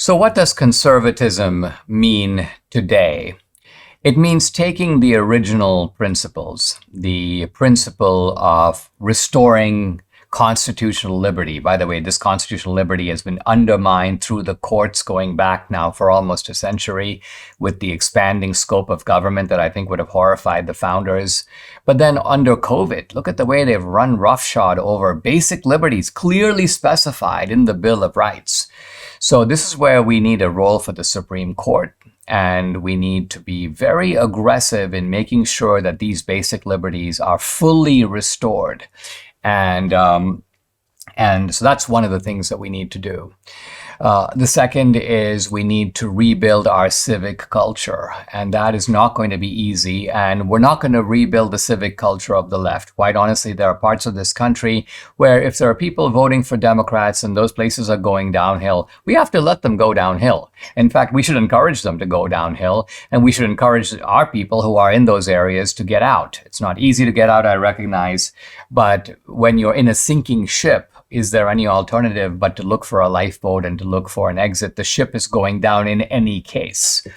So what does conservatism mean today? It means taking the original principles, the principle of restoring constitutional liberty. By the way, this constitutional liberty has been undermined through the courts going back now for almost a century with the expanding scope of government that I think would have horrified the founders. But then under COVID, look at the way they've run roughshod over basic liberties clearly specified in the Bill of Rights. So this is where we need a role for the Supreme Court. And we need to be very aggressive in making sure that these basic liberties are fully restored. And so that's one of the things that we need to do. The second is we need to rebuild our civic culture, and that is not going to be easy. And we're not going to rebuild the civic culture of the left. Quite honestly, there are parts of this country where if there are people voting for Democrats and those places are going downhill, we have to let them go downhill. In fact, we should encourage them to go downhill, and we should encourage our people who are in those areas to get out. It's not easy to get out, I recognize, but when you're in a sinking ship, is there any alternative but to look for a lifeboat and to look for an exit? The ship is going down in any case.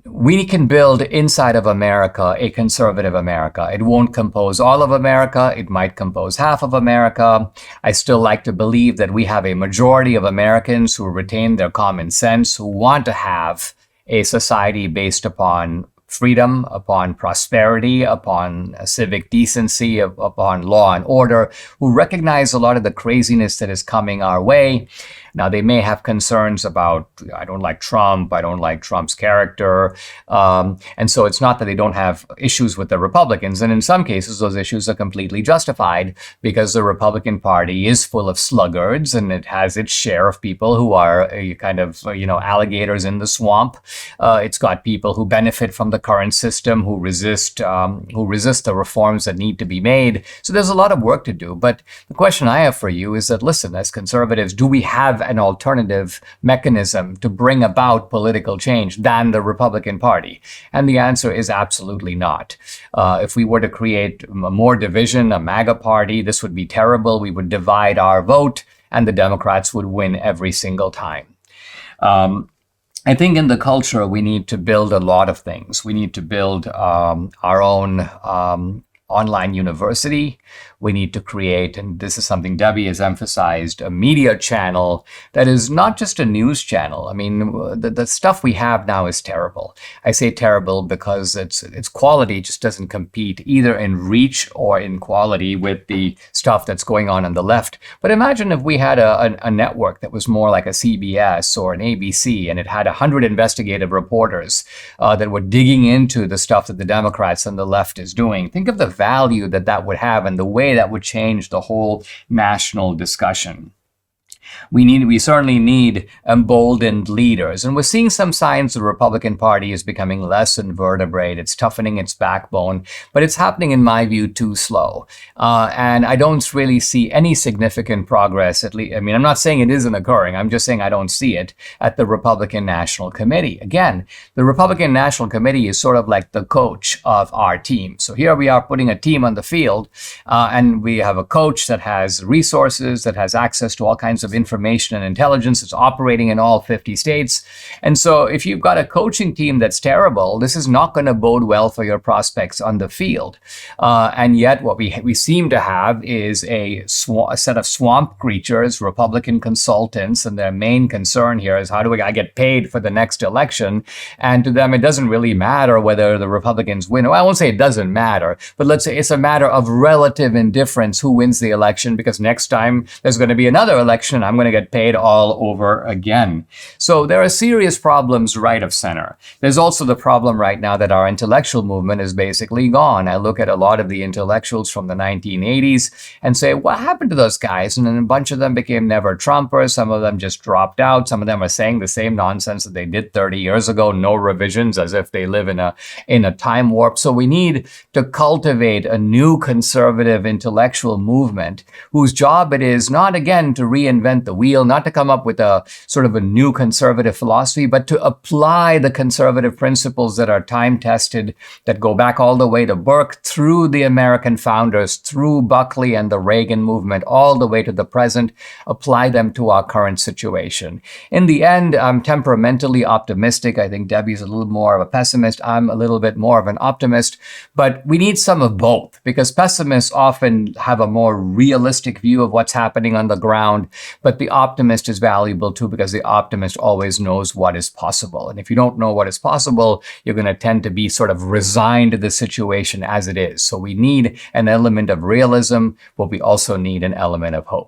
We can build inside of America a conservative America. It won't compose all of America. It might compose half of America. I still like to believe that we have a majority of Americans who retain their common sense, who want to have a society based upon freedom, upon prosperity, upon civic decency, upon law and order, who recognize a lot of the craziness that is coming our way. Now, they may have concerns about, I don't like Trump, I don't like Trump's character. And so it's not that they don't have issues with the Republicans. And in some cases, those issues are completely justified because the Republican Party is full of sluggards and it has its share of people who are alligators in the swamp. It's got people who benefit from the current system, who resist the reforms that need to be made. So there's a lot of work to do. But the question I have for you is that, listen, as conservatives, do we have an alternative mechanism to bring about political change than the Republican Party? And the answer is absolutely not. If we were to create more division, a MAGA party, this would be terrible. We would divide our vote and the Democrats would win every single time. I think in the culture, we need to build a lot of things. We need to build our own online university. We need to create, and this is something Debbie has emphasized, a media channel that is not just a news channel. I mean, the stuff we have now is terrible. I say terrible because its quality just doesn't compete either in reach or in quality with the stuff that's going on the left. But imagine if we had a network that was more like a CBS or an ABC, and it had 100 investigative reporters that were digging into the stuff that the Democrats and the left is doing. Think of the value that would have and the way that would change the whole national discussion. We certainly need emboldened leaders. And we're seeing some signs the Republican Party is becoming less invertebrate. It's toughening its backbone, but it's happening, in my view, too slow. And I don't really see any significant progress, at least. I mean, I'm not saying it isn't occurring. I'm just saying I don't see it at the Republican National Committee. Again, the Republican National Committee is sort of like the coach of our team. So here we are putting a team on the field, and we have a coach that has resources, that has access to all kinds of information and intelligence. It's operating in all 50 states. And so if you've got a coaching team that's terrible, this is not going to bode well for your prospects on the field. And yet what we seem to have is a set of swamp creatures, Republican consultants, and their main concern here is how do I get paid for the next election? And to them, it doesn't really matter whether the Republicans win. Well, I won't say it doesn't matter, but let's say it's a matter of relative indifference who wins the election, because next time there's going to be another election. I'm going to get paid all over again. So there are serious problems right of center. There's also the problem right now that our intellectual movement is basically gone. I look at a lot of the intellectuals from the 1980s and say, what happened to those guys? And then a bunch of them became never Trumpers. Some of them just dropped out. Some of them are saying the same nonsense that they did 30 years ago, no revisions, as if they live in a time warp. So we need to cultivate a new conservative intellectual movement whose job it is not, again, to reinvent reinvent the wheel, not to come up with a sort of a new conservative philosophy, but to apply the conservative principles that are time-tested, that go back all the way to Burke, through the American founders, through Buckley and the Reagan movement, all the way to the present, apply them to our current situation. In the end, I'm temperamentally optimistic. I think Debbie's a little more of a pessimist. I'm a little bit more of an optimist, but we need some of both, because pessimists often have a more realistic view of what's happening on the ground, but the optimist is valuable too, because the optimist always knows what is possible. And if you don't know what is possible, you're going to tend to be sort of resigned to the situation as it is. So we need an element of realism, but we also need an element of hope.